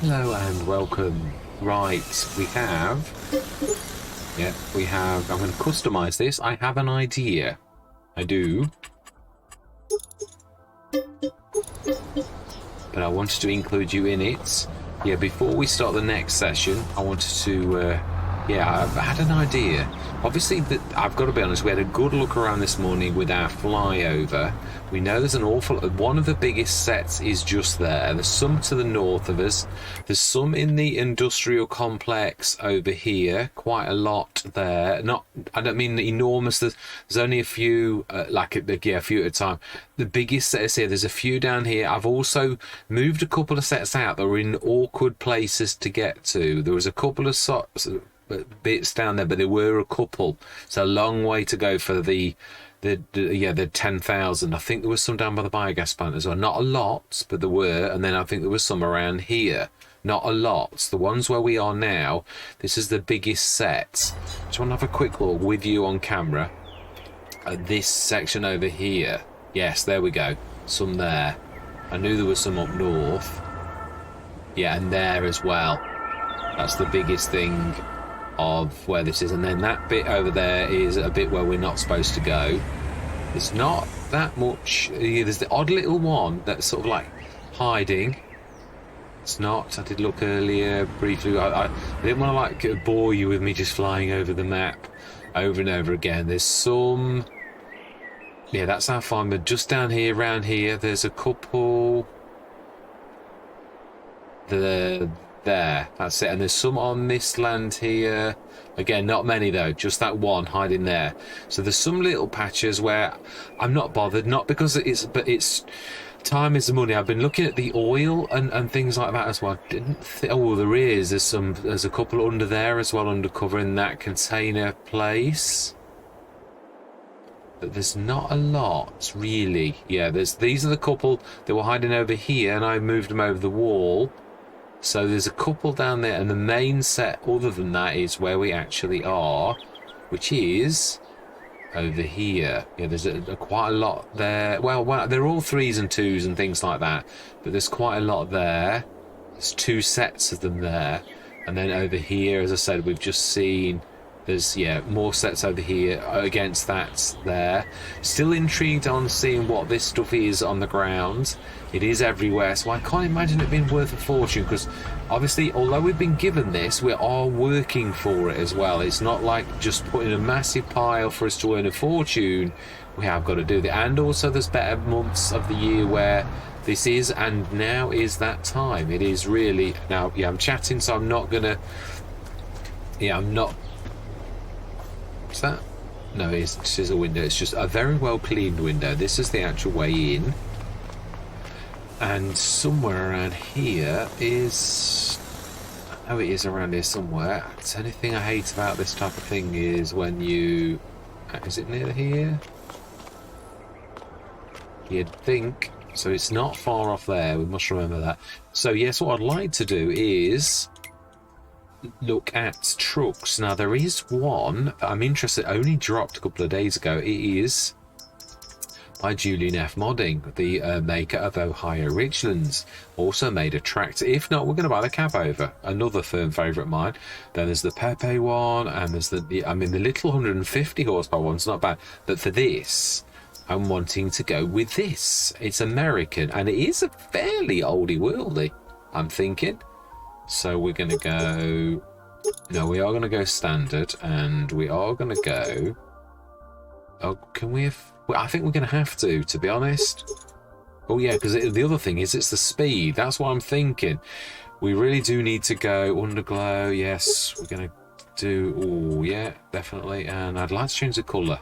Hello and welcome. Right, I'm going to customize this. I have an idea. I do. But I wanted to include you in it. Yeah, before we start the next session, I wanted to, I've had an idea. Obviously, I've got to be honest, we had a good look around this morning with our flyover. We know there's an awful... One of the biggest sets is just there. There's some to the north of us. There's some in the industrial complex over here. Quite a lot there. Not... I don't mean enormous. There's only a few, a few at a time. The biggest set is here. There's a few down here. I've also moved a couple of sets out that were in awkward places to get to. There was a couple of bits down there, but there were a couple. It's a long way to go for the 10,000. I think there was some down by the biogas plant as well. Not a lot, but there were. And then I think there was some around here. Not a lot. The ones where we are now, this is the biggest set. Just want to have a quick look with you on camera at this section over here. Yes, there we go. Some there. I knew there was some up north. Yeah, and there as well. That's the biggest thing of where this is. And then that bit over there is a bit where we're not supposed to go. It's not that much. There's the odd little one that's sort of like hiding. It's not. I did look earlier briefly. I didn't want to like bore you with me just flying over the map over and over again. There's some... Yeah, that's our farm. But just down here, around here, there's a couple... There, that's it. And there's some on this land here. Again, not many though, just that one hiding there. So there's some little patches where I'm not bothered, not because it's time is the money. I've been looking at the oil and things like that as well. There's a couple under there as well, undercover in that container place. But there's not a lot really. Yeah, these are the couple that were hiding over here, and I moved them over the wall. So there's a couple down there, and the main set other than that is where we actually are, which is over here. Yeah, there's quite a lot there. Well, they're all 3s and 2s and things like that, but there's quite a lot there. There's 2 sets of them there. And then over here, as I said, we've just seen there's more sets over here against that there. Still intrigued on seeing what this stuff is on the ground. It is everywhere, so I can't imagine it being worth a fortune, because obviously, although we've been given this, we are working for it as well. It's not like just putting a massive pile for us to earn a fortune. We have got to do that. And also there's better months of the year where this is, and now is that time. It is really... Now, I'm chatting, so I'm not gonna... I'm not... What's that? No, this is a window. It's just a very well cleaned window. This is the actual way in. And somewhere around here is... Oh, it is around here somewhere. The only thing I hate about this type of thing is when you... Is it near here? You'd think. So it's not far off there. We must remember that. So yes, what I'd like to do is look at trucks. Now there is one that I'm interested, only dropped a couple of days ago. It is by Julian F. Modding, the maker of Ohio Richlands. Also made a tractor. If not, we're going to buy the cab over. Another firm favourite of mine. Then there's the Pepe one, and there's the little 150 horsepower one's not bad. But for this, I'm wanting to go with this. It's American, and it is a fairly oldie worldy, I'm thinking. So we're going to go... No, we are going to go standard, and we are going to go... Oh, can we have... Well, I think we're going to have to be honest. Oh, yeah, because the other thing is it's the speed. That's what I'm thinking. We really do need to go underglow. Yes, we're going to do... Oh, yeah, definitely. And I'd like to change the colour.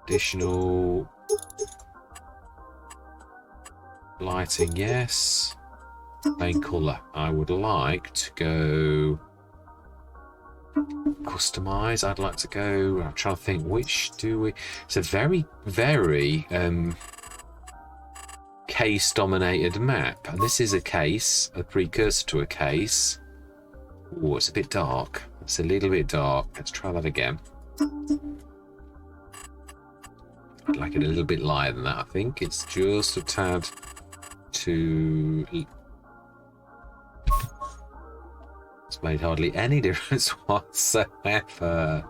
Additional... Lighting, yes. Main colour. I would like to go... Customize. I'd like to go... I'm trying to think, which do we... It's a very, very case-dominated map. And this is a case, a precursor to a case. Oh, it's a bit dark. It's a little bit dark. Let's try that again. I'd like it a little bit lighter than that, I think. It's just a tad too... It's made hardly any difference whatsoever.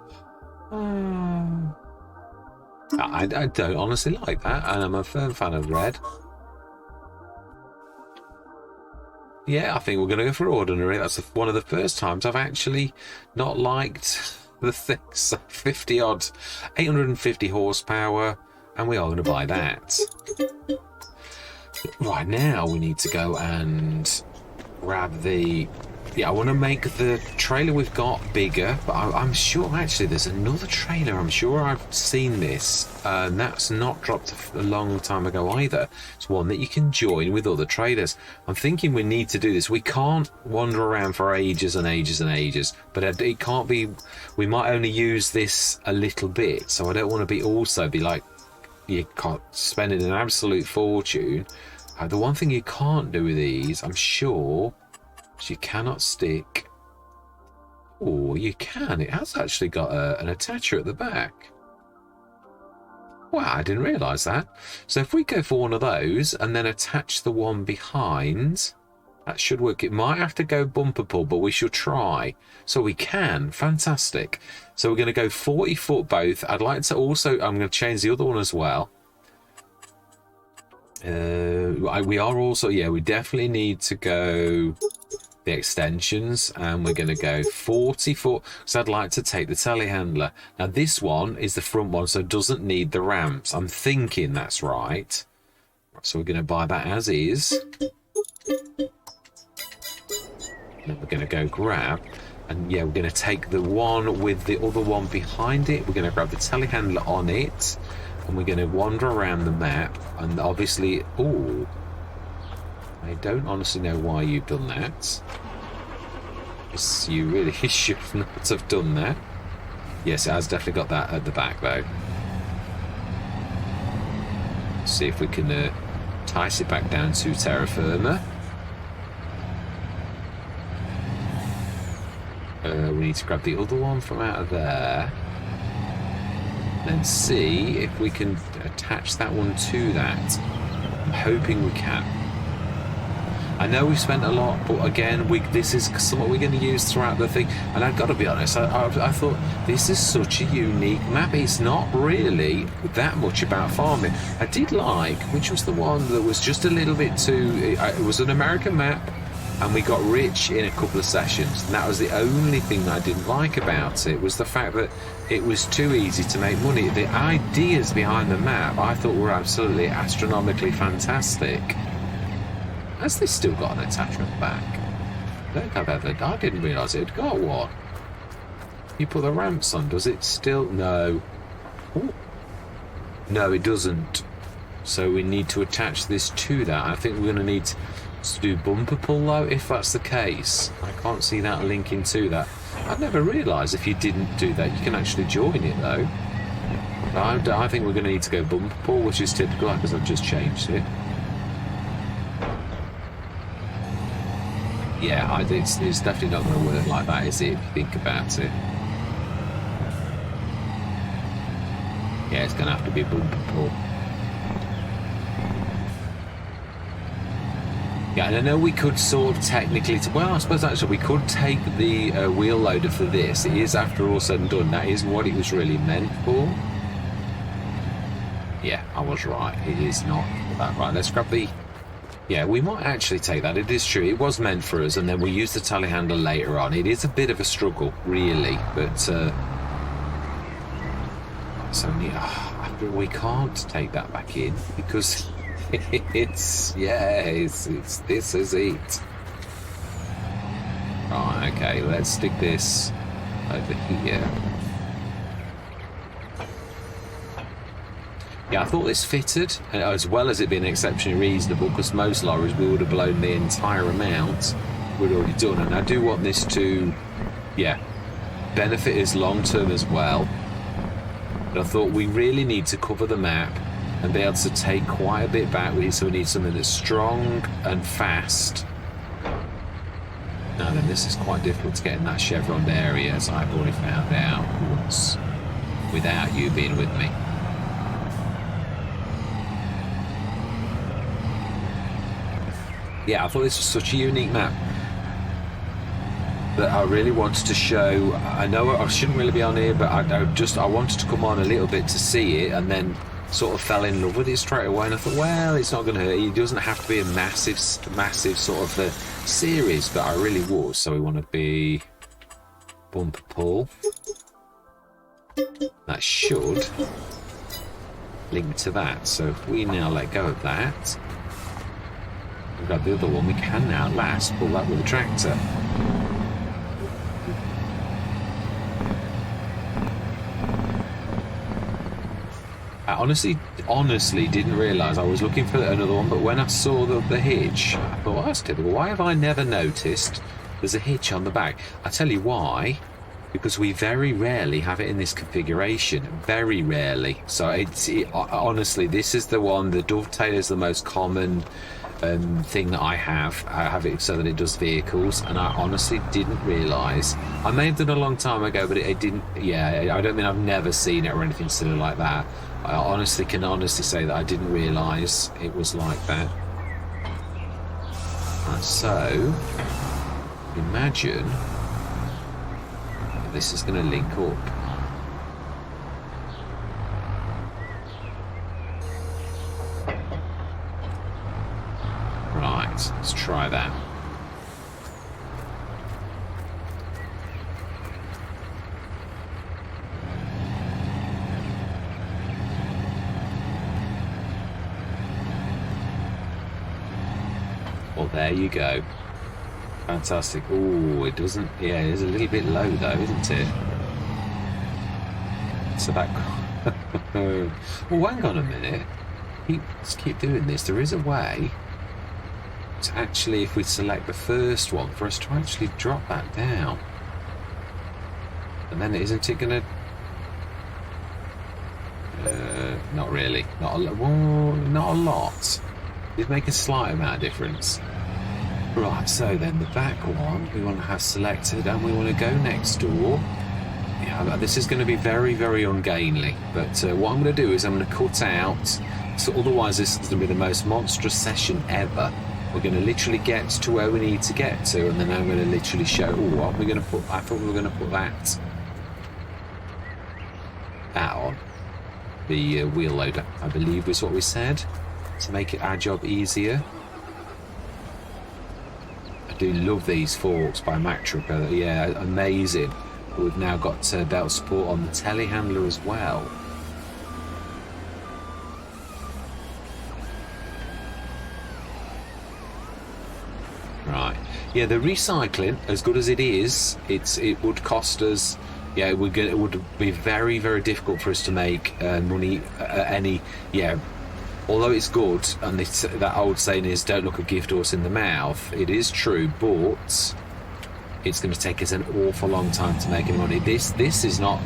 I don't honestly like that, and I'm a firm fan of red. Yeah, I think we're going to go for ordinary. That's one of the first times I've actually not liked the things. 50 odd, 850 horsepower, and we are going to buy that. Right, now we need to go and grab the... Yeah, I want to make the trailer we've got bigger, but I'm sure actually there's another trailer. I'm sure I've seen this, and that's not dropped a long time ago either. It's one that you can join with other trailers. I'm thinking we need to do this. We can't wander around for ages and ages and ages, but it can't be... We might only use this a little bit, so I don't want to be like, you can't spending an absolute fortune. The one thing you can't do with these, I'm sure... You cannot stick. Oh, you can. It has actually got an attacher at the back. Wow, I didn't realise that. So if we go for one of those and then attach the one behind, that should work. It might have to go bumper pull, but we shall try. So we can. Fantastic. So we're going to go 40 foot both. I'd like to also... I'm going to change the other one as well. We are also... Yeah, we definitely need to go... the extensions, and we're going to go 40 foot because I'd like to take the telehandler. Now this one is the front one, so it doesn't need the ramps. I'm thinking that's right. So we're going to buy that as is. Then we're going to go grab, and yeah, we're going to take the one with the other one behind it. We're going to grab the telehandler on it, and we're going to wander around the map, and obviously... Oh, I don't honestly know why you've done that. You really should not have done that. Yes, it has definitely got that at the back, though. Let's see if we can entice it back down to terra firma. We need to grab the other one from out of there. Then see if we can attach that one to that. I'm hoping we can. I know we've spent a lot, but again, this is something we're going to use throughout the thing. And I've got to be honest, I thought this is such a unique map. It's not really that much about farming. I did like, which was the one that was just a little bit too... It was an American map, and we got rich in a couple of sessions. And that was the only thing that I didn't like about it, was the fact that it was too easy to make money. The ideas behind the map I thought were absolutely astronomically fantastic. Has this still got an attachment back? I don't think I've ever... I didn't realise it had got one. You put the ramps on, does it still? No. Ooh. No, it doesn't. So we need to attach this to that. I think we're going to need to do bumper pull, though, if that's the case. I can't see that linking to that. I'd never realised if you didn't do that, you can actually join it, though. I think we're going to need to go bumper pull, which is typical, because I've just changed it. Yeah, it's definitely not going to work like that, is it, if you think about it? Yeah, it's going to have to be bumper pull. Yeah, and I know we could sort of technically... Well, I suppose actually we could take the wheel loader for this. It is, after all said and done, that is what it was really meant for. Yeah, I was right. It is not that. Right, let's grab the... Yeah, we might actually take that. It is true. It was meant for us, and then we use the telehandler later on. It is a bit of a struggle, really, but so we can't take that back in because it's this is it. Right, okay, let's stick this over here. Yeah, I thought this fitted, as well as it being exceptionally reasonable, because most lorries we would have blown the entire amount we'd already done. And I do want this to, yeah, benefit us long term as well. But I thought we really need to cover the map and be able to take quite a bit back with it, so we need something that's strong and fast. Now then, this is quite difficult to get in that chevroned area, as I've already found out once, without you being with me. Yeah, I thought this was such a unique map. that I really wanted to show. I know I shouldn't really be on here, but I wanted to come on a little bit to see it, and then sort of fell in love with it straight away. And I thought, well, it's not going to hurt. It doesn't have to be a massive sort of series, but I really would. So we want to be bumper pull. That should link to that. So if we now let go of that, we've got the other one. We can now last pull that with a tractor. I honestly didn't realise I was looking for another one, but when I saw the hitch, I thought, well, that's typical. Why have I never noticed there's a hitch on the back? I tell you why. Because we very rarely have it in this configuration. Very rarely. So honestly, this is the one. The dovetail is the most common thing that I have. I have it so that it does vehicles, and I honestly didn't realise. I may have done a long time ago, but it didn't. Yeah, I don't mean I've never seen it or anything silly like that. I can honestly say that I didn't realise it was like that. And so imagine this is going to link up. Right, let's try that. Well, there you go. Fantastic. Oh, it doesn't... Yeah, it is a little bit low, though, isn't it? So that... Well, hang on a minute. Let's keep doing this. There is a way to actually, if we select the first one, for us to actually drop that down. And then isn't it going to... not really. Not a lot. It'd make a slight amount of difference. Right, so then the back one we want to have selected, and we want to go next door. Yeah, this is going to be very, very ungainly, but what I'm going to do is I'm going to cut out, so otherwise this is going to be the most monstrous session ever. We're going to literally get to where we need to get to, and then I'm going to literally show, what we're going to put. I thought we were going to put that on the wheel loader, I believe was what we said, to make it our job easier. I do love these forks by Mack Trucker. Yeah, amazing. But we've now got belt support on the telehandler as well. Right. Yeah, the recycling, as good as it is, it would cost us. Yeah, it would be very, very difficult for us to make money any. Yeah. Although it's good, and that old saying is don't look a gift horse in the mouth, it is true, but it's going to take us an awful long time to make any money. This is not,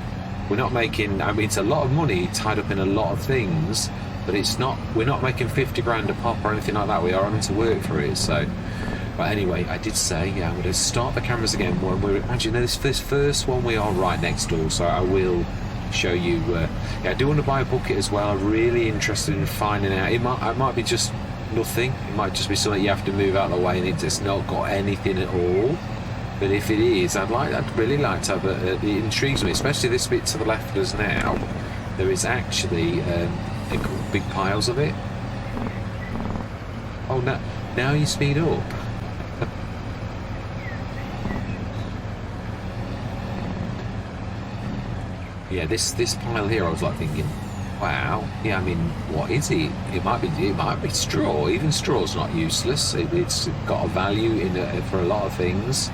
we're not making, I mean, it's a lot of money tied up in a lot of things, but it's not, we're not making 50 grand a pop or anything like that. We are having to work for it, so. But anyway, I did say, yeah, I'm going to start the cameras again when we're, imagine this first one, we are right next door, so I will show you. Yeah, I do want to buy a bucket as well. I'm really interested in finding out. It might be just nothing. It might just be something you have to move out of the way and it's not got anything at all. But if it is, I'd really like to have it intrigues me, especially this bit to the left of us now. There is actually big piles of it. Oh, now you speed up. Yeah, this pile here, I was like thinking, wow. Yeah, I mean, what is it? It might be straw. Even straw's not useless. It's got a value in for a lot of things.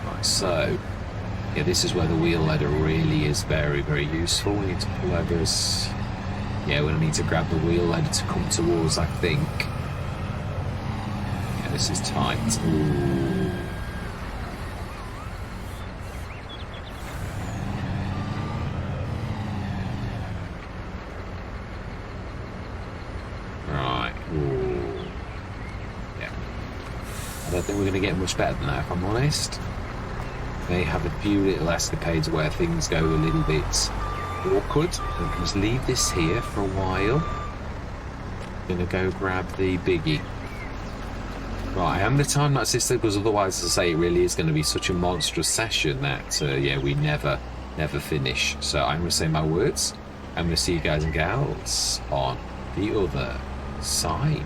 Right, so yeah, this is where the wheel loader really is very, very useful. We need to pull over us. Yeah, we're gonna need to grab the wheel loader to come towards, I think. Yeah, this is tight. Ooh. I don't think we're going to get much better than that, if I'm honest. May have a few little escapades where things go a little bit awkward. We can just leave this here for a while. I'm going to go grab the biggie. Right, I am the time lapse this because otherwise, as I say, it really is going to be such a monstrous session that yeah, we never finish. So I'm going to say my words. I'm going to see you guys and gals on the other side.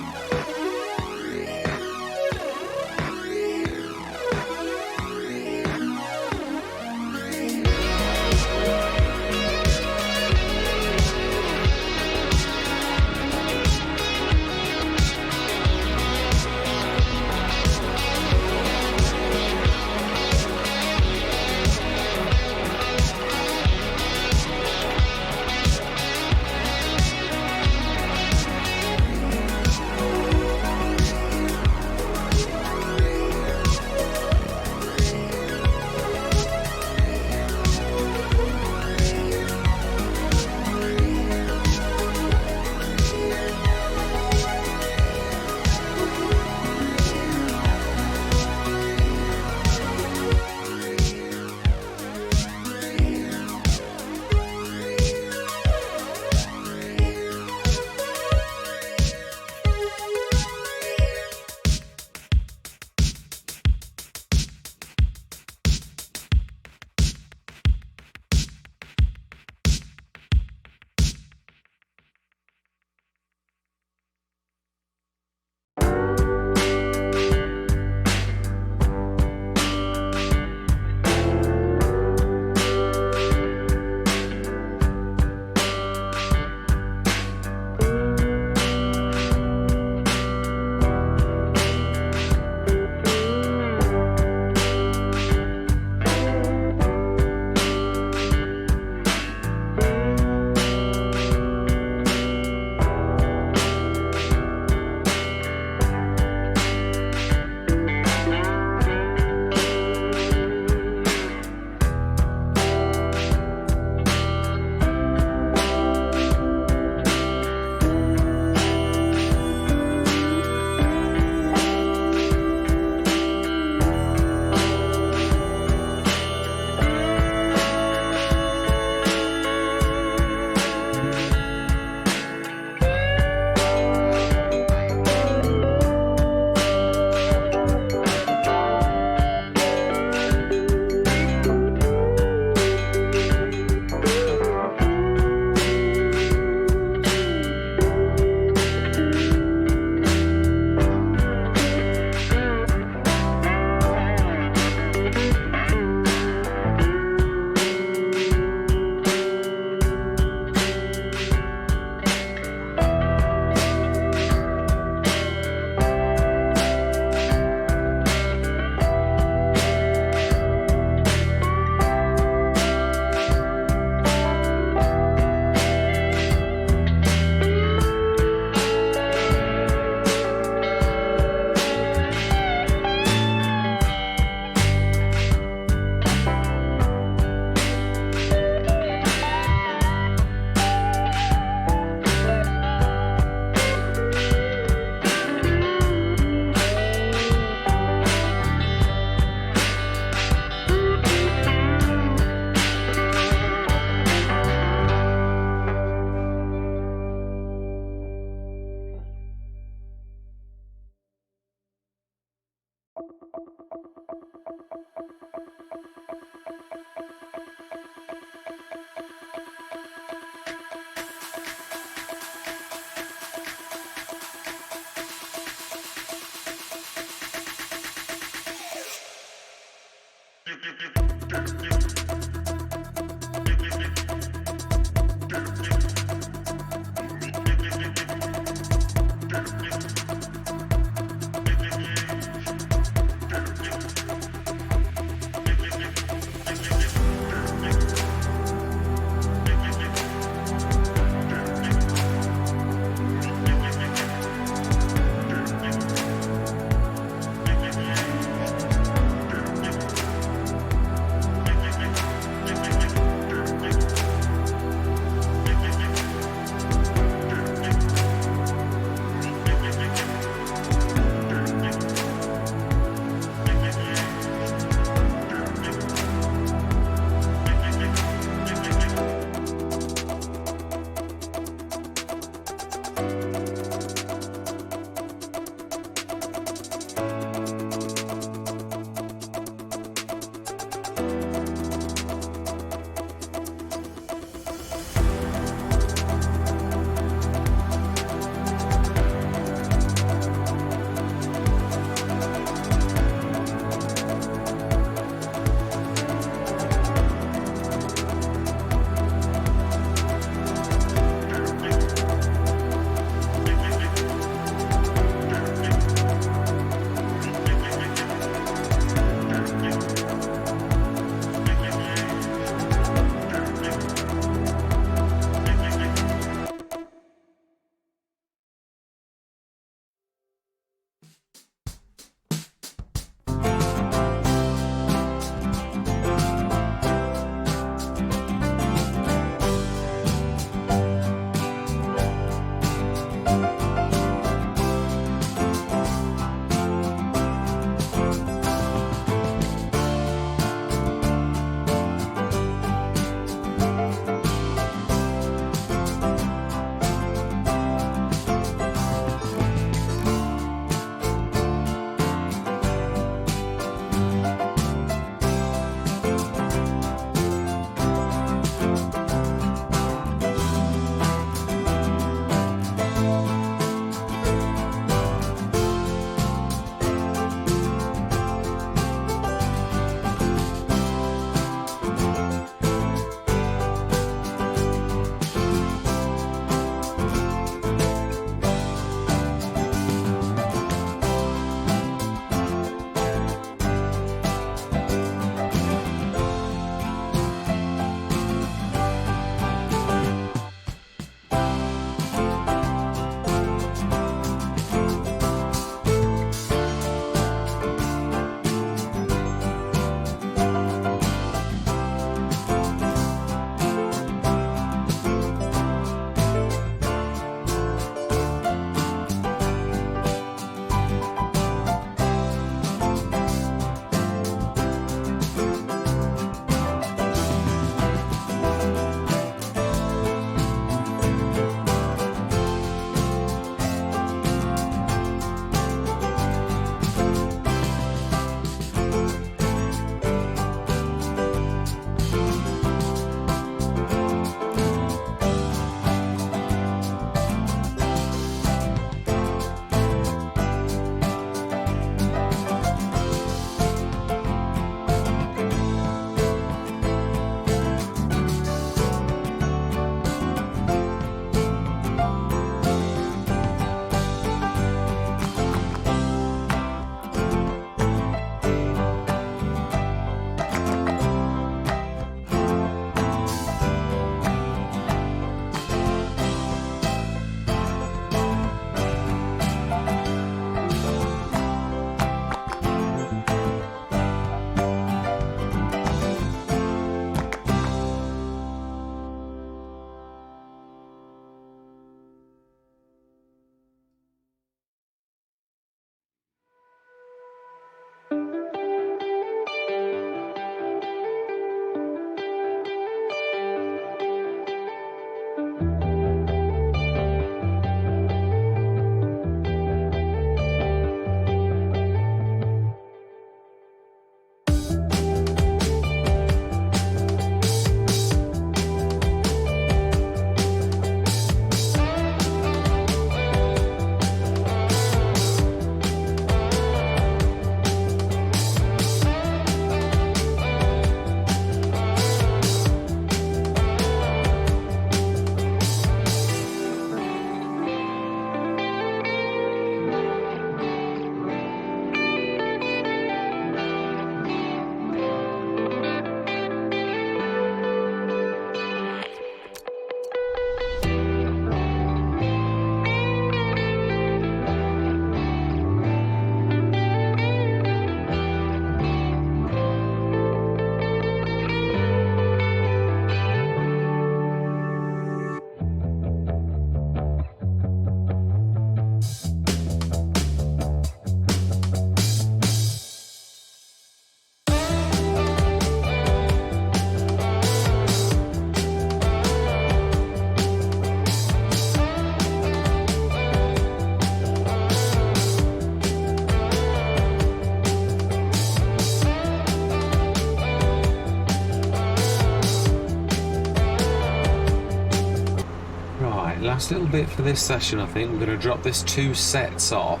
Right, last little bit for this session. I think we're going to drop this 2 sets off.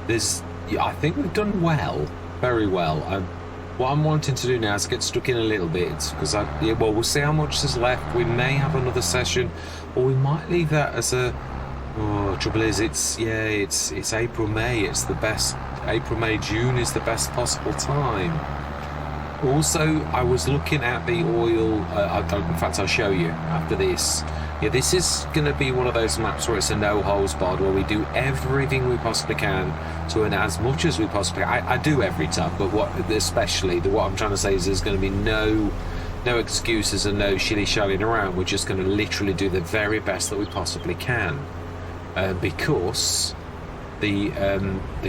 Yeah, I think we've done well, very well. What I'm wanting to do now is get stuck in a little bit because well, we'll see how much is left. We may have another session, or we might leave that as a. Oh, trouble is, it's April, May. It's the best. April, May, June is the best possible time. Also, I was looking at the oil. In fact, I'll show you after this. Yeah, this is going to be one of those maps where it's a no-holds-barred, where we do everything we possibly can to earn as much as we possibly can. I do every time, but what I'm trying to say is there's going to be no excuses and no shilly-shallying around. We're just going to literally do the very best that we possibly can. Because the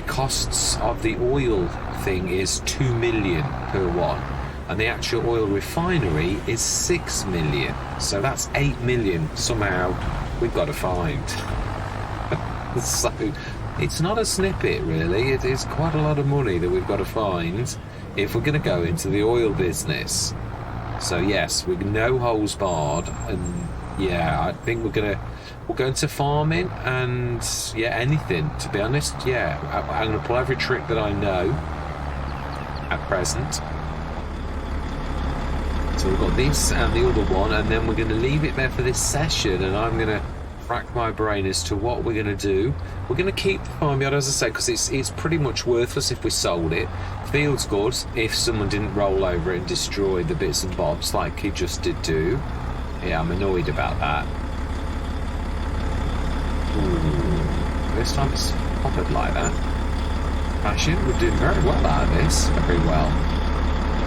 costs of the oil thing is 2 million per one. And the actual oil refinery is 6 million. So that's 8 million somehow we've got to find. So it's not a snippet, really. It is quite a lot of money that we've got to find if we're going to go into the oil business. So yes, with no holes barred. And yeah, I think we'll go into farming and yeah, anything, to be honest. Yeah, I'm going to pull every trick that I know at present. So we've got this and the other one, and then we're going to leave it there for this session, and I'm going to rack my brain as to what we're going to do. We're going to keep the farmyard, as I say, because it's pretty much worthless if we sold it. Feels good if someone didn't roll over it and destroy the bits and bobs like he just did do. Yeah, I'm annoyed about that. Ooh, this time it's popped like that. Actually, we're doing very well out of this. Very well.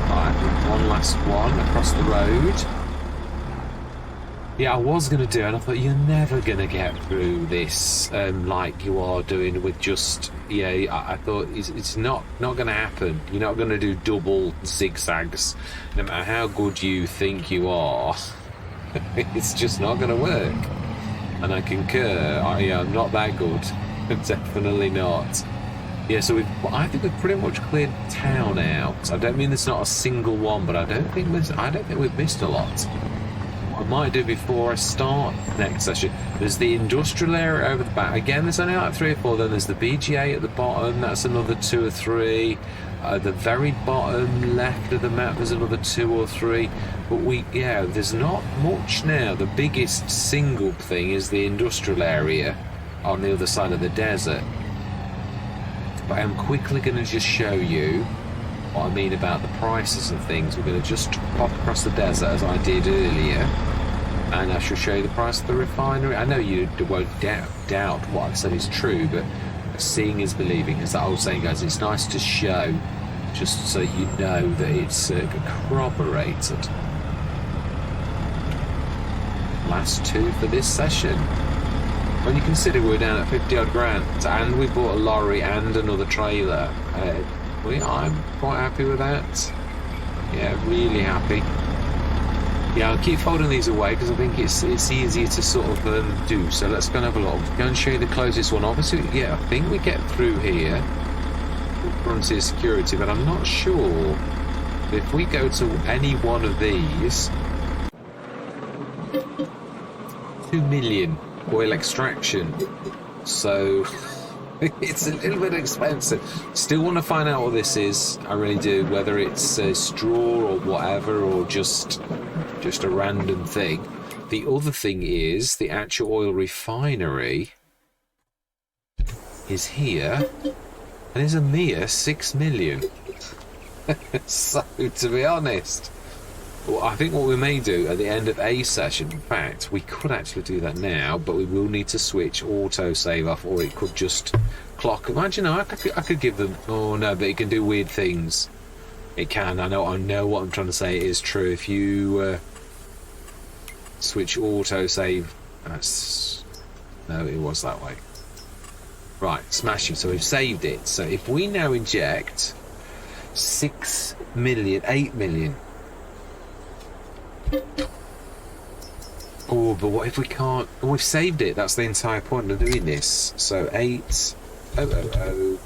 Right, one last one across the road. Yeah, I was going to do it, and I thought you're never going to get through this like you are doing with just... Yeah, I thought it's not going to happen. You're not going to do double zigzags, no matter how good you think you are. It's just not going to work. And I concur. I'm not that good. Definitely not. Yeah, so I think we've pretty much cleared town out. I don't mean there's not a single one, but I don't think we've missed a lot. What I might do before I start next session, there's the industrial area over the back. Again, there's only like 3 or 4. Then there's the BGA at the bottom. That's another 2 or 3. The very bottom left of the map, there's another 2 or 3. But there's not much now. The biggest single thing is the industrial area on the other side of the desert. But I am quickly going to just show you what I mean about the prices of things. We're going to just pop across the desert as I did earlier, and I shall show you the price of the refinery. I know you won't doubt what I've said is true, but seeing is believing, as that old saying goes. It's nice to show, just so you know that it's corroborated. Last 2 for this session. When you consider we're down at 50 odd grand and we bought a lorry and another trailer, I'm quite happy with that. Yeah, really happy. Yeah, I'll keep folding these away because I think it's easier to sort of do. So let's go and have a look. Go and show you the closest one. Obviously, yeah, I think we get through here with frontier security, but I'm not sure if we go to any one of these. 2 million. Oil extraction, so it's a little bit expensive. Still want to find out what this is. I really do, whether it's straw or whatever, or just a random thing. The other thing is the actual oil refinery is here, and is a mere 6 million. So, to be honest, well, I think what we may do at the end of a session, in fact, we could actually do that now, but we will need to switch autosave off, or it could just clock. Imagine, I could give them. Oh no, but it can do weird things. It can. I know what I'm trying to say is true. If you switch autosave, no, it was that way. Right, smashing. So we've saved it. So if we now inject 6 million, 8 million. Oh, but what if we can't? Oh, we've saved it. That's the entire point of doing this. So 8. Oh.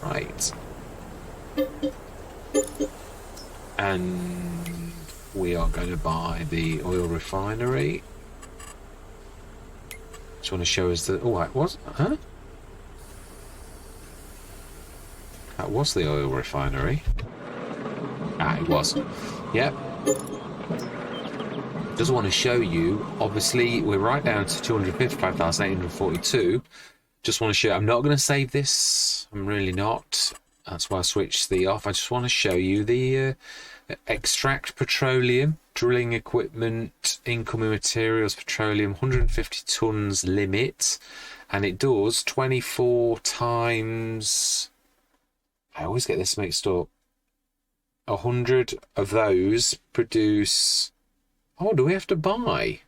Right. And we are going to buy the oil refinery. Just want to show us the... Oh, it was... Huh? That was the oil refinery. Ah, it was. Yep. Just want to show you, obviously, we're right down to 255,842. Just want to show... I'm not going to save this. I'm really not. That's why I switched the off. I just want to show you the extract petroleum, drilling equipment, incoming materials, petroleum, 150 tons limit. And it does 24 times... I always get this mixed up. 100 of those produce... Oh, do we have to buy?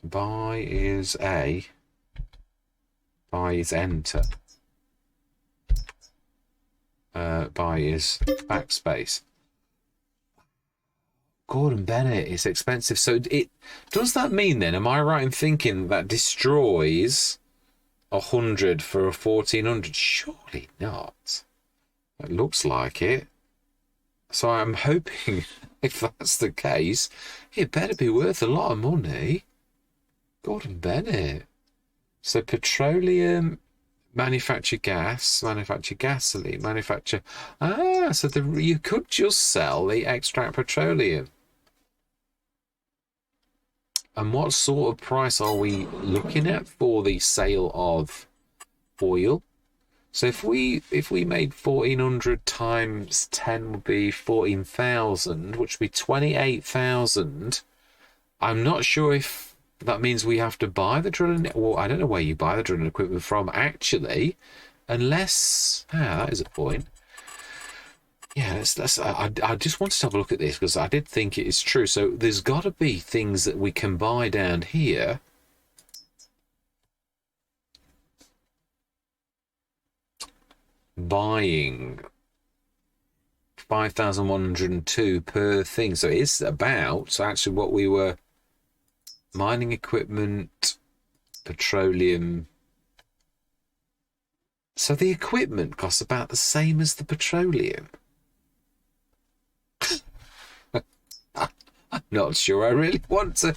Buy is A. Buy is enter. Buy is backspace. Gordon Bennett is expensive. So it does that mean then? Am I right in thinking that destroys 100 for a 1400? Surely not. It looks like it. So I'm hoping, if that's the case, it better be worth a lot of money. Gordon Bennett. So petroleum, manufacture gas, manufacture gasoline, manufacture... Ah, so you could just sell the extract petroleum. And what sort of price are we looking at for the sale of oil? So if we made 1,400 times 10 would be 14,000, which would be 28,000. I'm not sure if that means we have to buy the drilling. Well, I don't know where you buy the drilling equipment from, actually, unless... Ah, that is a point. Yeah, I just wanted to have a look at this because I did think it is true. So there's got to be things that we can buy down here. Buying 5,102 per thing. So it is about... So actually what we were... Mining equipment, petroleum. So the equipment costs about the same as the petroleum. I'm not sure I really want to.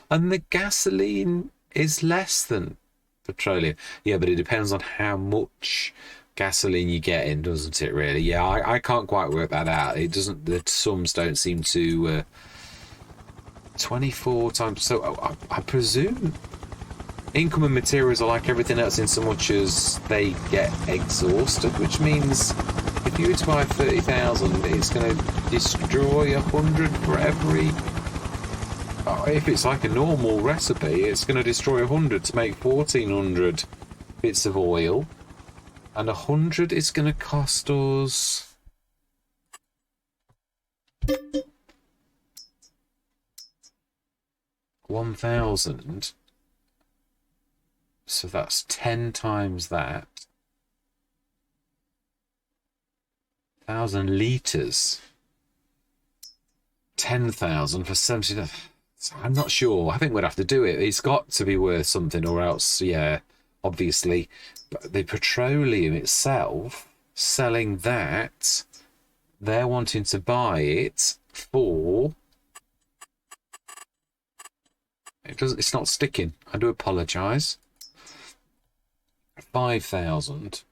And the gasoline is less than petroleum. Yeah, but it depends on how much gasoline you get in, doesn't it, really? Yeah, I can't quite work that out. It doesn't... The sums don't seem to... 24 times... So I presume incoming materials are like everything else in so much as they get exhausted, which means if you were to buy 30,000, it's going to destroy 100 for every... if it's like a normal recipe, it's going to destroy 100 to make 1,400 bits of oil. And 100 is going to cost us... 1,000. So that's 10 times that. 1,000 litres. 10,000 for 70. I'm not sure. I think we'd have to do it. It's got to be worth something, or else, yeah, obviously. But the petroleum itself, selling that, they're wanting to buy it for... It's not sticking. I do apologise. 5,000.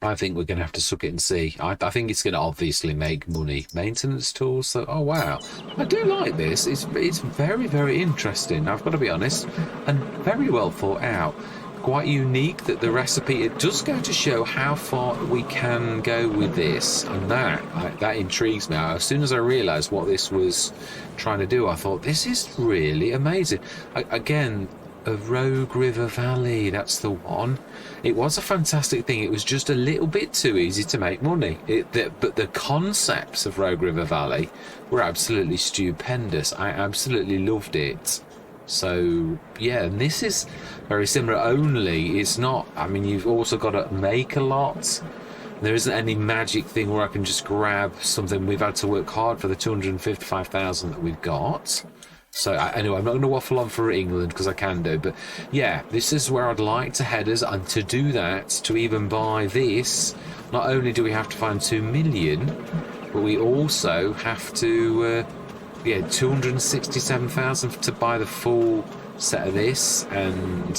I think we're going to have to suck it and see. I think it's going to obviously make money. Maintenance tools. So, oh wow, I do like this. It's very, very interesting. I've got to be honest, and very well thought out. Quite unique that the recipe. It does go to show how far we can go with this, and that intrigues me. As soon as I realised what this was trying to do, I thought this is really amazing. Again, a Rogue River Valley. That's the one. It was a fantastic thing. It was just a little bit too easy to make money. But the concepts of Rogue River Valley were absolutely stupendous. I absolutely loved it. So yeah, and this is very similar, only it's not... I mean, you've also got to make a lot. There isn't any magic thing where I can just grab something. We've had to work hard for the 255,000 that we've got. So anyway, I'm not going to waffle on for England because I can do, but yeah, this is where I'd like to head us, and to do that, to even buy this, not only do we have to find 2 million, but we also have to, yeah, 267,000 to buy the full set of this. And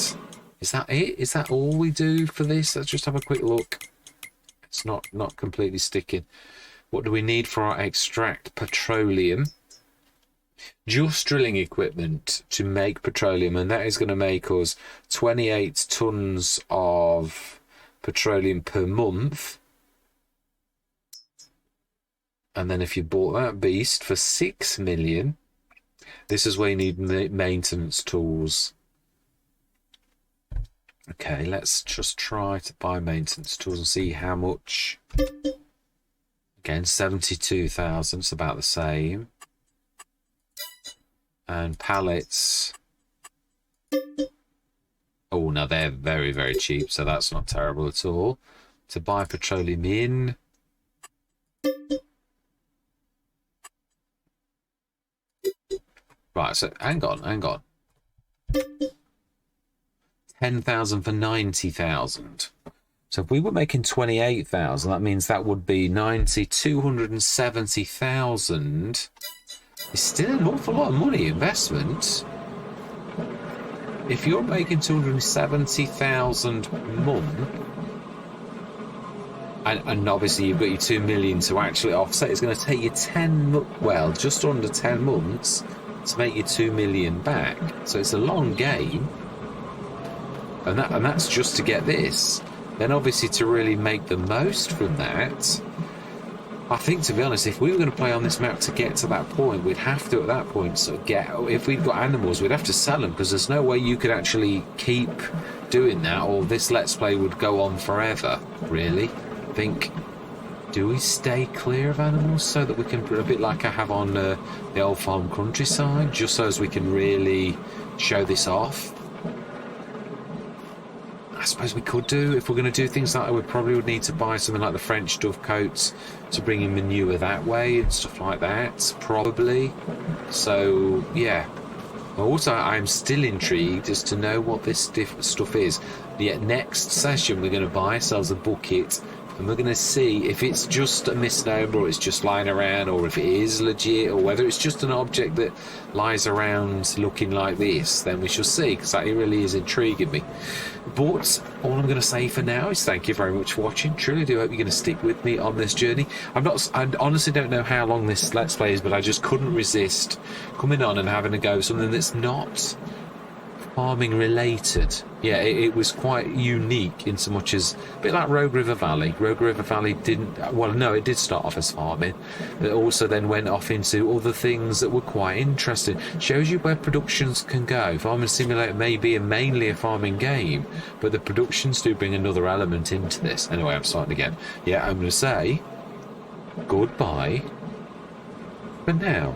is that it? Is that all we do for this? Let's just have a quick look. It's not completely sticking. What do we need for our extract petroleum? Just drilling equipment to make petroleum, and that is going to make us 28 tons of petroleum per month. And then if you bought that beast for 6 million, this is where you need maintenance tools. Okay, let's just try to buy maintenance tools and see how much. Again, 72,000, it's about the same. And pallets. Oh, no, they're very, very cheap, so that's not terrible at all. To buy petroleum in. Right, so hang on. 10,000 for 90,000. So if we were making 28,000, that means that would be 270,000. It's still an awful lot of money investment. If you're making 270,000 a month, and obviously you've got your 2 million to actually offset, it's going to take you just under 10 months to make your 2 million back. So it's a long game, and that's just to get this. Then obviously to really make the most from that, I think, to be honest, if we were going to play on this map to get to that point, we'd have to, at that point, if we've got animals, we'd have to sell them, because there's no way you could actually keep doing that, or this Let's Play would go on forever, really. I think, do we stay clear of animals so that we can, a bit like I have on the old farm countryside, just so as we can really show this off? I suppose we could do, if we're going to do things like that, we probably would need to buy something like the French dovecotes to bring in manure that way and stuff like that, probably. So yeah, also I'm still intrigued as to know what this stuff is. The next session we're going to buy ourselves a bucket, and we're going to see if it's just a misnomer, or it's just lying around, or if it is legit, or whether it's just an object that lies around looking like this. Then we shall see, because that really is intriguing me. But all I'm going to say for now is thank you very much for watching. Truly do hope you're going to stick with me on this journey. I honestly don't know how long this Let's Play is, but I just couldn't resist coming on and having a go at something that's not farming related. Yeah, it was quite unique in so much as a bit like Rogue River Valley. Rogue River Valley it did start off as farming. It also then went off into other things that were quite interesting. Shows you where productions can go. Farming Simulator may be mainly a farming game, but the productions do bring another element into this. Anyway, I'm starting again. Yeah, I'm going to say goodbye for now.